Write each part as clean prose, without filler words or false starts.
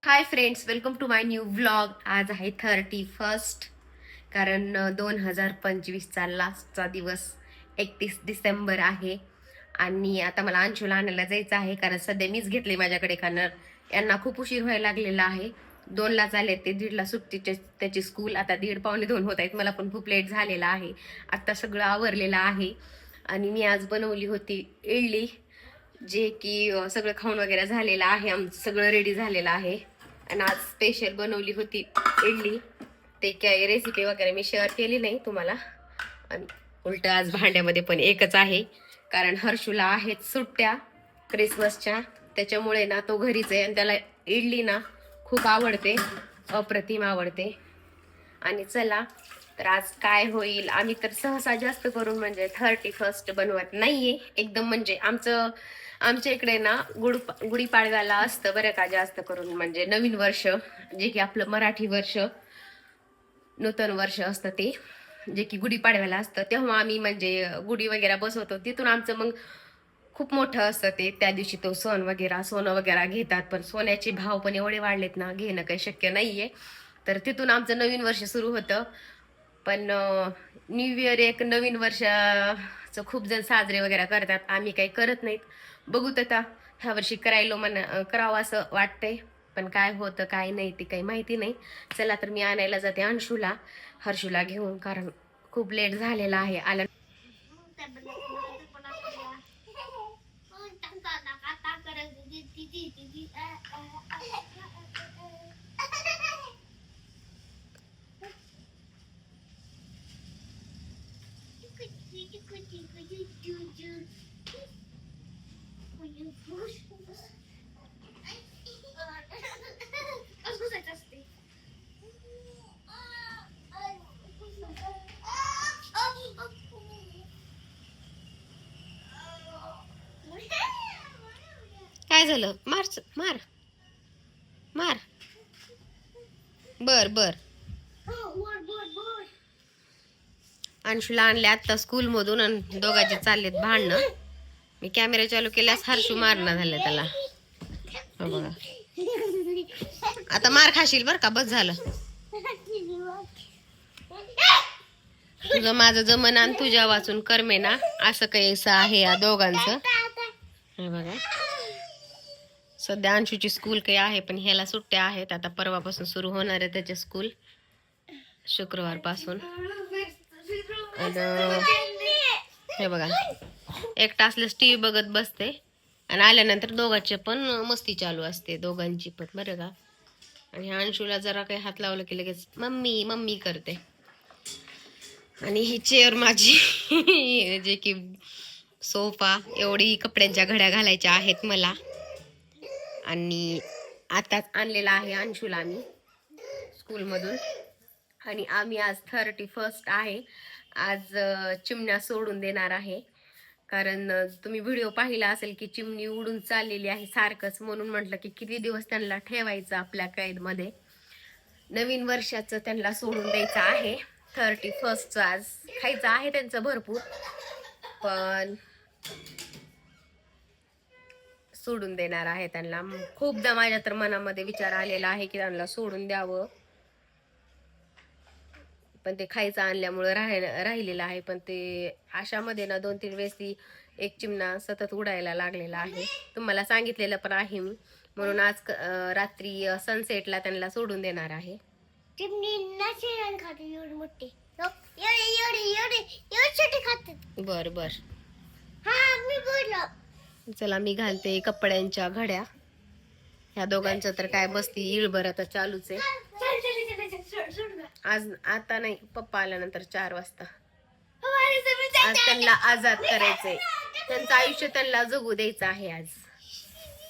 High friends, welcome to my new vlog. आज आहे 31st, कारण 2025चा लास्टचा दिवस 31 डिसेंबर आहे. आणि आता मला अंशूला आणायला जायचं आहे, कारण सध्या मीच घेतले माझ्याकडे, कारण यांना खूप उशीर व्हायला लागलेला आहे. 2ला चाले ते 1:30ला सुटते त्याची स्कूल. आता 1:30 पावणे 2 होत आहेत. मला पण खूप लेट झालेला आहे. आत्ता सगळं आवरलेलं आहे. आणि मी आज बनवली होती इडली, जे की सगळं खाऊन वगैरे झालेलं आहे. आमचं सगळं रेडी झालेलं आहे. आणि आज स्पेशल बनवली होती इडली. ते काय रेसिपी वगैरे मी शेअर केली नाही तुम्हाला. आणि उलट आज भांड्यामध्ये पण एकच आहे, कारण हर्षूला आहेत सुट्ट्या क्रिसमसच्या. त्याच्यामुळे ना तो घरीच आहे आणि त्याला इडली ना खूप आवडते, अप्रतिम आवडते. आणि चला तर आज काय होईल. आम्ही तर सहसा जास्त करून म्हणजे 31st बनवत नाहीये एकदम. म्हणजे आमच्या इकडे ना गुढीपाडव्याला असतं बरं का, जास्त करून म्हणजे नवीन वर्ष, जे की आपलं मराठी वर्ष नूतन वर्ष असतं ते, जे की गुढीपाडव्याला असतं. तेव्हा आम्ही म्हणजे गुढी वगैरे बसवतो. तिथून आमचं मग खूप मोठं असतं ते. त्या दिवशी तो सोनं वगैरे घेतात. पण सोन्याचे भाव पण एवढे वाढलेत ना, घेणं काही शक्य नाहीये. तर तिथून आमचं नवीन वर्ष सुरू होतं. पण न्यू इयर एक नवीन वर्षाचं खूप जण साजरे वगैरे करतात. आम्ही काही करत नाहीत. बघूत आता ह्या वर्षी करावं असं वाटतंय. पण काय होतं काय नाही ते काही माहिती नाही. चला तर मी आणायला जाते अंशूला, हर्षूला घेऊन, कारण खूप लेट झालेला आहे. आला काय झालं? मार मार मार. बर बर. अंशूला आणले आता स्कूल मधून आणि दोघांचे चाललेत भांडणं. मी कॅमेरा चालू केल्यास हर्षू मारणं झालं त्याला. बघा आता मार खाशील बर का, बस झालं. तुझं माझं जमन आणि तुझ्या वाचून करमे ना, असं काही आहे या दोघांचं. हे बघा, सध्या अंशूची स्कूल काही आहे, पण ह्याला सुट्ट्या आहेत. आता परवापासून सुरू होणार आहे त्याचे स्कूल, शुक्रवार पासून. हे बघा, एकटा असल्यास टीव्ही बघत बसते आणि आल्यानंतर दोघांचे पण मस्ती चालू असते, दोघांची पण बरं का. आणि अंशूला जरा काही हात लावलं की लगेच मम्मी मम्मी करते. आणि ही चेअर माझी जे की सोफा, एवढी कपड्यांच्या घड्या घालायच्या आहेत मला. आणि आताच आणलेला आहे अंशूला आम्ही स्कूलमधून. आणि आम्ही आज 31st आहे. आज चिमण्या सोडून देणार आहे, कारण तुम्ही व्हिडिओ पाहिला असेल की चिमणी उडून चाललेली आहे सारखंच. म्हणून म्हटलं की किती दिवस त्यांना ठेवायचं आपल्या कैदमध्ये. नवीन वर्षाचं त्यांना सोडून द्यायचं आहे. 31st आज खायचं आहे त्यांचं भरपूर, पण सोडून देणार आहे त्यांना. खूपदा माझ्या तर मनामध्ये विचार आलेला आहे की त्यांना सोडून द्यावं, पण ते खायचं आणल्यामुळं राहिलेलं आहे. पण ते अशामध्ये ना 2-3 वेळेस ती एक चिमणा सतत उडायला लागलेला आहे. तुम्हाला सांगितलेलं पण आहे मी. म्हणून आज रात्री सनसेटला त्यांना सोडून देणार आहे. बर बर. चला मी घालते कपड्यांच्या घड्या. ह्या दोघांचं तर काय बसती इळभर आता चालूच आहे. आज आता नाही, पप्पा आल्यानंतर 4 वाजता. आज त्यांना आजाद करायचंय, त्यांचं आयुष्य त्यांना जगू द्यायचं आहे आज.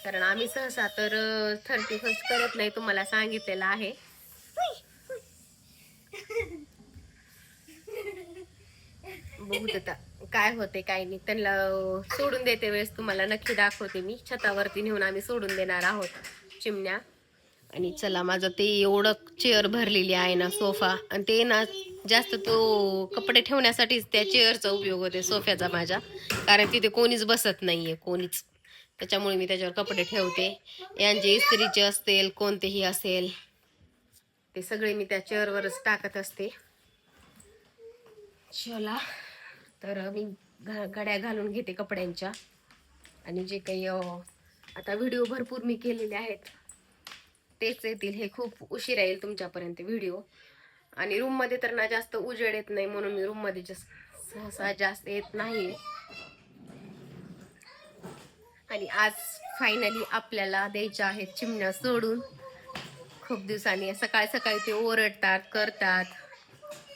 कारण आम्ही सहसा तर 31st करत नाही, तुम्हाला सांगितलेलं आहे. बघूत आता काय होते काय नाही. त्यांना सोडून देते वेळेस तुम्हाला नक्की दाखवते मी. छतावरती नेऊन आम्ही सोडून देणार आहोत चिमण्या. आणि चला, माझं ते एवढं चेअर भरलेली आहे ना, सोफा. आणि ते ना जास्त तो कपडे ठेवण्यासाठीच त्या चेअरचा उपयोग होते सोफ्याचा माझ्या, कारण तिथे कोणीच बसत नाहीये, कोणीच. त्याच्यामुळे मी त्याच्यावर कपडे ठेवते. यांचे इस्त्रीचे असतील कोणतेही असेल ते सगळे मी त्या चेअरवरच टाकत असते. चला तर मी घड्या घालून घेते कपड्यांच्या. आणि जे काही आता व्हिडिओ भरपूर मी केलेले आहेत तेच येतील. हे खूप उशिरा येईल तुमच्यापर्यंत व्हिडिओ. आणि रूममध्ये तर ना जास्त उजेड येत नाही म्हणून मी रूममध्ये सहसा जास्त येत नाही. आणि आज फायनली आपल्याला द्यायच्या आहेत चिमण्या सोडून. खूप दिवसांनी सकाळी सकाळी ते ओरडतात करतात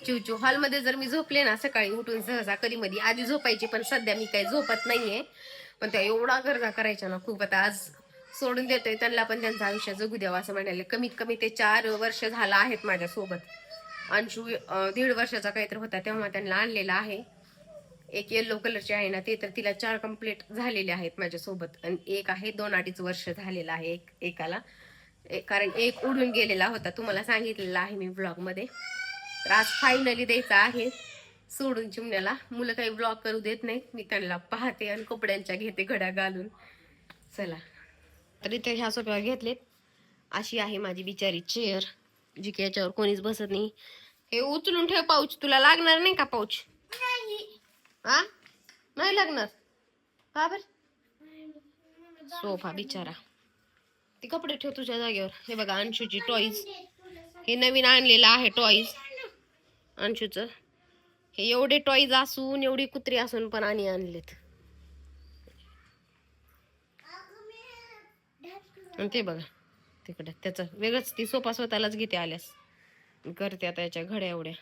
चिवचिव. हॉलमध्ये जर मी झोपले ना सकाळी उठून सहसा कधी मधी आधी झोपायची, पण सध्या मी काही झोपत नाहीये. पण त्या एवढा गरजा करायच्या ना खूप. आता आज सोडून देतोय त्यांना, पण त्यांचं आयुष्य जगू द्यावं असं म्हणाले. कमीत कमी ते 4 वर्ष झाला आहेत माझ्यासोबत. अंशू 1.5 वर्षाचा काहीतरी होता तेव्हा त्यांना आणलेला आहे. एक येलो कलरची आहे ना ते तर तिला 4 कंप्लीट झालेले आहेत माझ्यासोबत. आणि एक आहे 2-2.5 वर्ष झालेला आहे एकाला. कारण एक उडून गेलेला होता, तुम्हाला सांगितलेलं आहे मी ब्लॉग मध्ये. तर आज फायनली द्यायचा आहे सोडून चिमण्याला. मुलं काही ब्लॉग करू देत नाही, मी त्यांना पाहते आणि कपड्यांच्या घेते घड्या घालून. चला तर इथे ह्या सोफ्यावर घेतलेत. अशी आहे माझी बिचारी चेअर, जी की याच्यावर कोणीच बसत नाही. हे उचलून ठेव पाऊच, तुला लागणार नाही का पाऊच? हा नाही लागणार का बर? सोफा बिचारा. ते कपडे ठेव तुझ्या जागेवर. हे बघा अंशूची टॉईज, हे नवीन आणलेलं आहे टॉईज अंशूचं. हे एवढे टॉईज असून एवढी कुत्री असून पण आणि आणलेत. आणि ते बघा तिकडे त्याचं वेगळंच. ती सोफा स्वतःलाच घेते आल्यास. करते आता याच्या घड्या एवढ्या.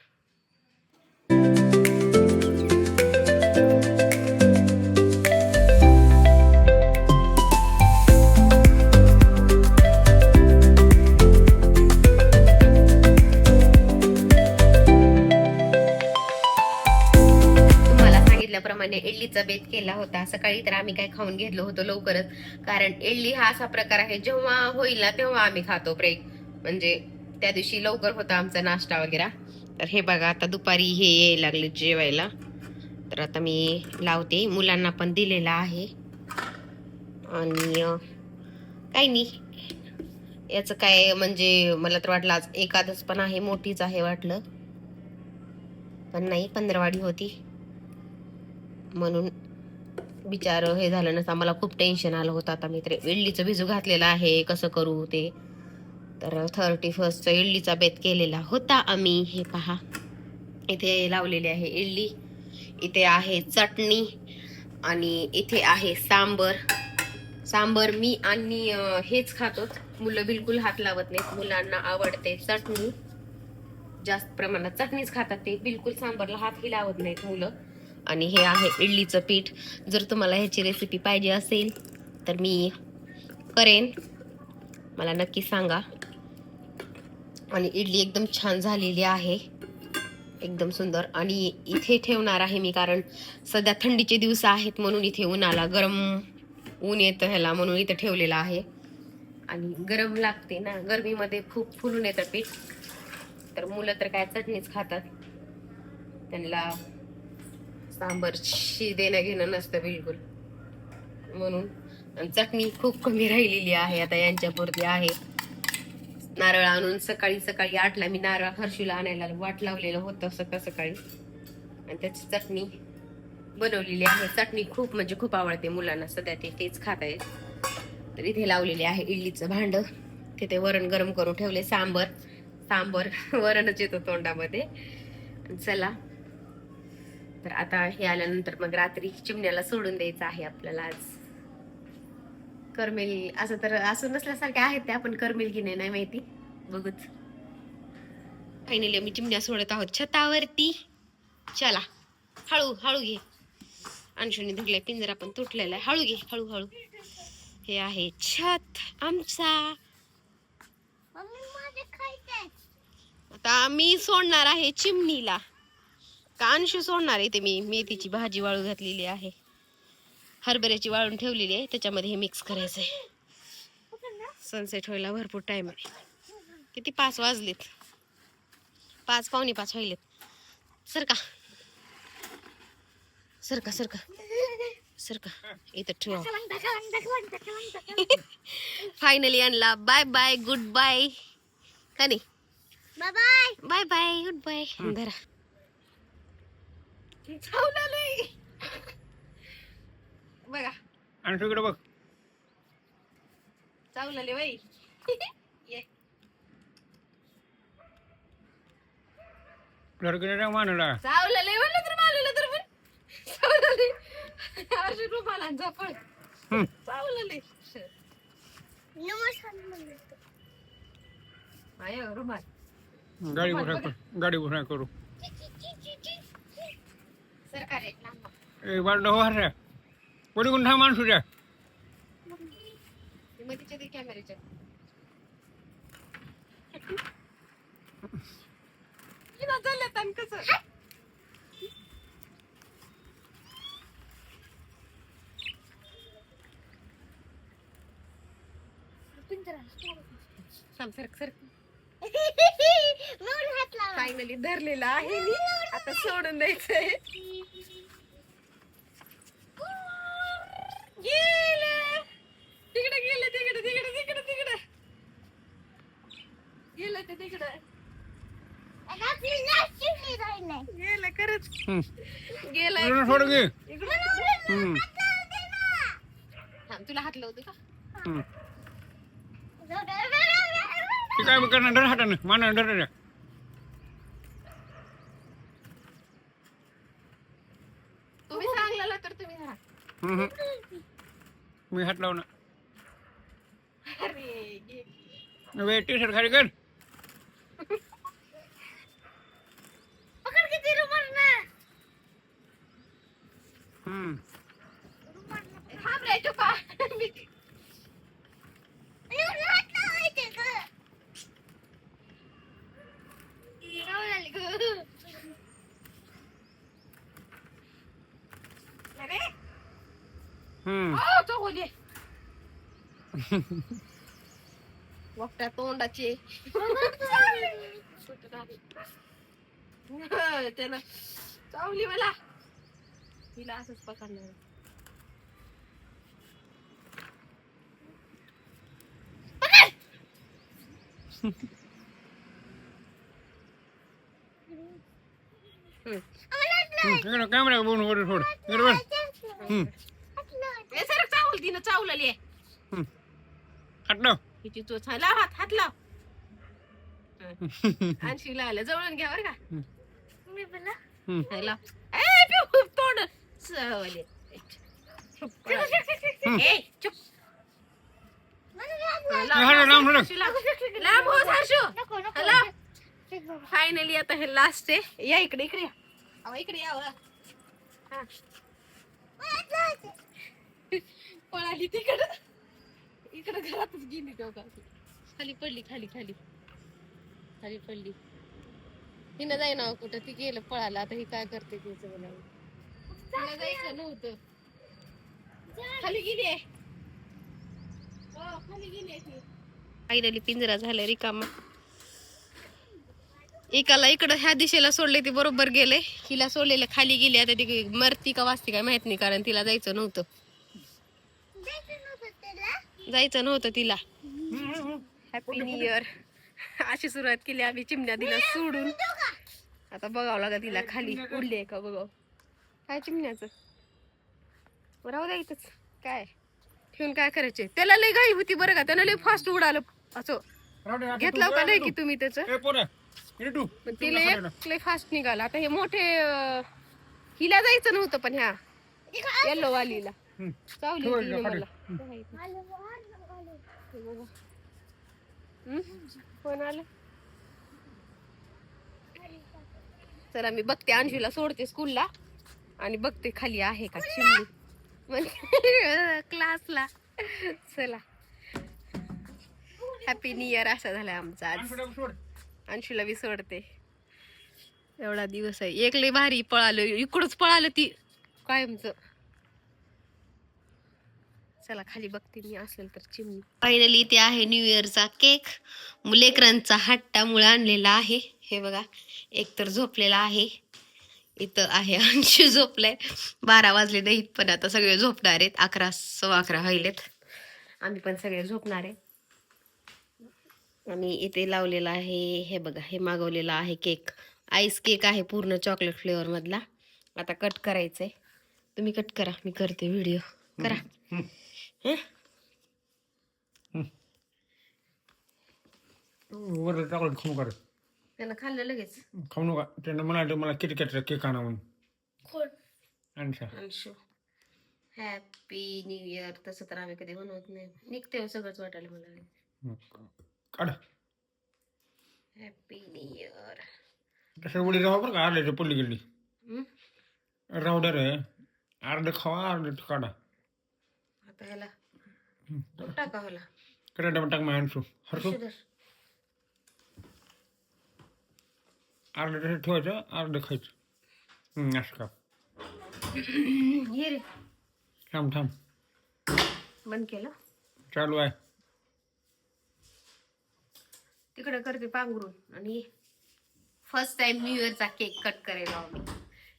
प्रमाणे इडलीचा बेत केला होता सकाळी. तर आम्ही काय खाऊन घेतलं होतं लवकरच, कारण इडली हा असा प्रकार आहे जेव्हा होईल ना तेव्हा आम्ही खातो ब्रेक. म्हणजे त्या दिवशी लवकर होता आमचा नाश्ता वगैरे. तर हे बघा आता दुपारी हे यायला लागले जेवायला. तर आता मी लावते, मुलांना पण दिलेला आहे. आणि काही नाही याचं काय म्हणजे मला तर वाटलं आज एकादश पण आहे, मोठीच आहे वाटलं, पण नाही 15वाडी होती म्हणून बिचार हे झालं नसतं. मला खूप टेन्शन आलं होतं. आता मी तर इडलीचं भिजू घातलेलं आहे, कसं करू ते. तर 31st इडलीचा बेत केलेला होता आम्ही. हे पहा इथे लावलेली आहे इडली, इथे आहे चटणी आणि इथे आहे सांबर. सांबर मी आणि हेच खातो, मुलं बिलकुल हात लावत नाहीत. मुलांना आवडते चटणी, जास्त प्रमाणात चटणीच खातात ते, बिलकुल सांबरला हातही लावत नाहीत मुलं. आणि हे आहे इडलीचं पीठ. जर तुम्हाला ह्याची रेसिपी पाहिजे असेल तर मी करेन, मला नक्की सांगा. आणि इडली एकदम छान झालेली आहे, एकदम सुंदर. आणि इथे ठेवणार आहे मी, कारण सध्या थंडीचे दिवस आहेत म्हणून इथे उन्हाला गरम ऊन येतं ह्याला, म्हणून इथे ठेवलेलं आहे. आणि गरम लागते ना, गरमीमध्ये खूप फुलून येतं पीठ. तर मुलं तर काय चटणीच खातात, त्यांना सांबरशी देणं घेणं नसतं बिलकुल. म्हणून चटणी खूप कमी राहिलेली आहे आता यांच्यापुरती आहे. नारळ आणून सकाळी 8ला मी नारळ हर्षूला आणायला वाट लावलेलं होतं सकाळी, आणि त्याची चटणी बनवलेली आहे. चटणी खूप म्हणजे खूप आवडते मुलांना, सध्या ते तेच खात आहेत. तर इथे लावलेले आहे इडलीचं भांड, तिथे वरण गरम करून ठेवले. सांबर वरणच येतो तोंडामध्ये. चला तर आता हे आल्यानंतर मग रात्री चिमण्याला सोडून द्यायचं आहे आपल्याला. आज करमेल असं तर असं नसल्यासारखे आहेत त्या, पण करमेल की नाही माहिती, बघूच. फायनली मी चिमण्या सोडत आहोत छतावरती. चला हळू हळू घे, अंशूने धुकलाय पिंजरा पण तुटलेला आहे. हळू घे, हळू हळू. हे आहे छत आमचा. आता मी सोडणार आहे चिमणीला, का अंशू सोडणार आहे. ते मी मेथीची भाजी वाळू घातलेली आहे, हरभऱ्याची वाळून ठेवलेली आहे, त्याच्यामध्ये हे मिक्स करायचं आहे. सनसेट व्हायला भरपूर टाइम आहे. किती 5 वाजलेत, 5 पावणे 5 व्हायलेत. सरका सरका सरका सर का इथं ठेवा. फायनली आणला. बाय बाय गुड बाय का नाही. Bye bye bye bye goodbye. धरा चावलं बघा आणि तिकडे बघ चावलं बाई. ये लडकीने मानला चावलं म्हणलं तर मानलं तर पण चावलं अशी रुमालांचा फळ चावलं आय रुमाल गाडी घुसा करू सरकार एक बार डोहार पडी गुंठा माणसू द्या तिच्या ते कॅमेऱ्याच्या चाललं कसं फायनली धरलेला आहे मी आता सोडून द्यायचंय. गेलं तिकडे गेलं तिकडे तिकडे तिकडे तिकडे गेलं ते तिकडे गेलं खरंच गेलं. सोड गे तुला हात लावते का ते काय करणार डर हातानं माना डर द्या तुम्ही सांगला तर तुम्ही धरा. मी हात लावणार अरे टी शर्ट खाली कर थांब रे चुपा वक्ता तोंडाचे त्याला चावली मला तिला असंच पकडलं. कॅमेरा बोलून वर सोड सर चावल तिनं चावलेली आहे. हात लाव हिची चोच लाव हात लाव. आणशी लावलं जवळून घ्या बरं का. तोंड चावले चुप लांब हो हर्षू. फायनली आता हे लास्ट आहे. या इकडे इकडे या इकडे यावं. पळाली तिकडं इकडं घरातच गेली तेव्हा खाली पडली खाली खाली खाली पडली. तिनं जाई ना कुठं ती गेलं पळाला. आता ही काय करते तिचं मला तिला जायचं नव्हतं. खाली गेली आहे खाली गेली आहे. फायनली पिंजरा झाला रिकामा. एकाला इकडं ह्या दिशेला सोडले ते बरोबर गेले. हिला सोडलेलं खाली गेली. आता ती मरती का वाचती काय माहित नाही कारण तिला जायचं नव्हतं. जायचं नव्हतं तिला. हॅपी न्यू इयर अशी सुरुवात केली आम्ही चिमण्या दिला सोडून. आता बघावं लागा तिला खाली उडली आहे का बघाव. काय चिमण्याचं राहू द्या इथंच. काय ठेवून काय करायचे. त्याला लय घाई होती बरं का. त्यानं लय फास्ट उडालं असं घेतलं का नाही की तुम्ही त्याचं. पण तिला एक लय फास्ट निघाला. आता हे मोठे हिला जायचं नव्हतं पण ह्या येल्लो वालीला चावली होती मला. कोण आलं. चला मी बघते अंशूला सोडते स्कूलला आणि बघते खाली आहे का चिमणी क्लासला. चला हॅपी न्यू इयर असा झालाय आमचा आज. अंशूला बी सोडते. एवढा दिवस आहे. एक लय भारी पळालं इकडच पळालं ती कायमच. चला खाली बघते मी असेल तर चिमणी. फायनली ते आहे न्यू इयरचा केक. लेकरांचा हट्टामुळे आणलेला आहे. हे बघा एक तर झोपलेला आहे इथं आहे अंशू झोपलाय. 12 वाजले नाहीत पण आता सगळे झोपणार आहेत. 11 सव्वा 11 व्हायलेत. आम्ही पण सगळे झोपणार आहे. आणि इथे लावलेला आहे हे बघा, हे मागवलेला आहे केक. आईस केक आहे पूर्ण चॉकलेट फ्लेवर मधला. आता कट करायचंय. तुम्ही कट करा, मी करते व्हिडिओ. करा. हं? वर चॉकलेट खाऊ कर त्यानं खाल्लं लगेच. खाऊ नका. त्यानं म्हणाले मला किटकॅटचा केक आणा म्हणून. कोण? आणसा अंशू. Happy new year. तसं तर आम्ही कधी बनवत नाही. निघते सगळंच वाटायला मला. काढ. Happy new year. तसं उडी राहा बरं का, आरड्याची पडली गेली रावड्या रे. अर्धे खावा अर्धे काढा. आता ह्याला टाका ह्याला. करेक्ट टाक मग आणसू हरसू. शुगर. अर्धे तसं ठेवायचं अर्धे खायचं. असं का. हे रे थांब थांब बंद केलं. चालू आहे. तिकडे करते पांघरून. आणि फर्स्ट टाइम न्यू इयरचा केक कट करायला आम्ही.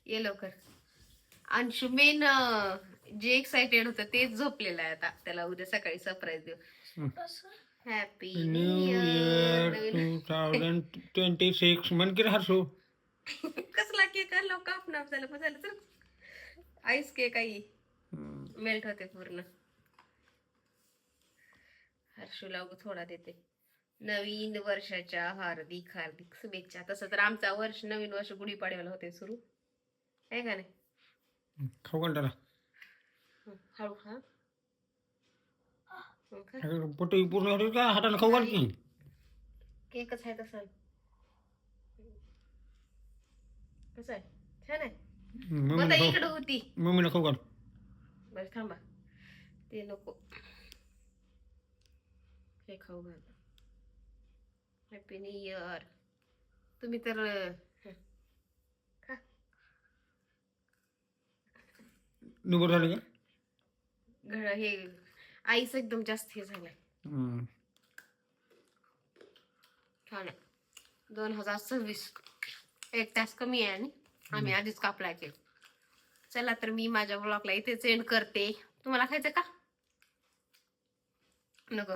ये लवकर. अंशू मेन जे एक्साइटेड होतं तेच झोपलेलं आहे आता. त्याला उद्या सकाळी सरप्राईज देऊ. हॅपी न्यू इयर 2026 म्हण की रे हरसू. कसला केक आणला कापणार त्याला बसायला तर. आईस केक आई मेल्ट होते पूर्ण. हर्षूला थोडा देते. नवीन वर्षाच्या हार्दिक हार्दिक शुभेच्छा. तसं तर आमचा वर्ष नवीन वर्ष गुढीपाडव्याला होते सुरू आहे का नाही. खाऊ का त्याला. हळू खा. पोटी पूर्ण होती का हाताने खाऊ घाल की. केकच आहे तसं. कसं आहे छान आहे. बघा इकडं होती. मम्मीला खाऊ घाल. बरं थांबा ते नको. हे खाऊ घाल. Happy new year. तुम्ही तर खा. निवड झाली का. हे आईस एकदम जास्त हे झालंय. छान आहे. 2026 एक तास कमी आहे आणि आम्ही आधीच कापलाय केक. चला तर मी माझ्या ब्लॉगला इथेच एंड करते. तुम्हाला खायचं का नको.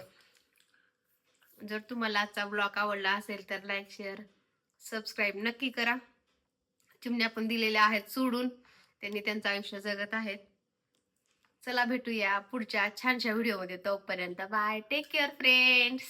जर तुम्हाला आजचा ब्लॉग आवडला असेल तर लाईक शेअर सबस्क्राईब नक्की करा. चिमण्या पण दिलेल्या आहेत सोडून. त्यांनी त्यांचं आयुष्य जगत आहेत. चला भेटूया पुढच्या छानशा व्हिडिओमध्ये. तोपर्यंत बाय. Take care friends.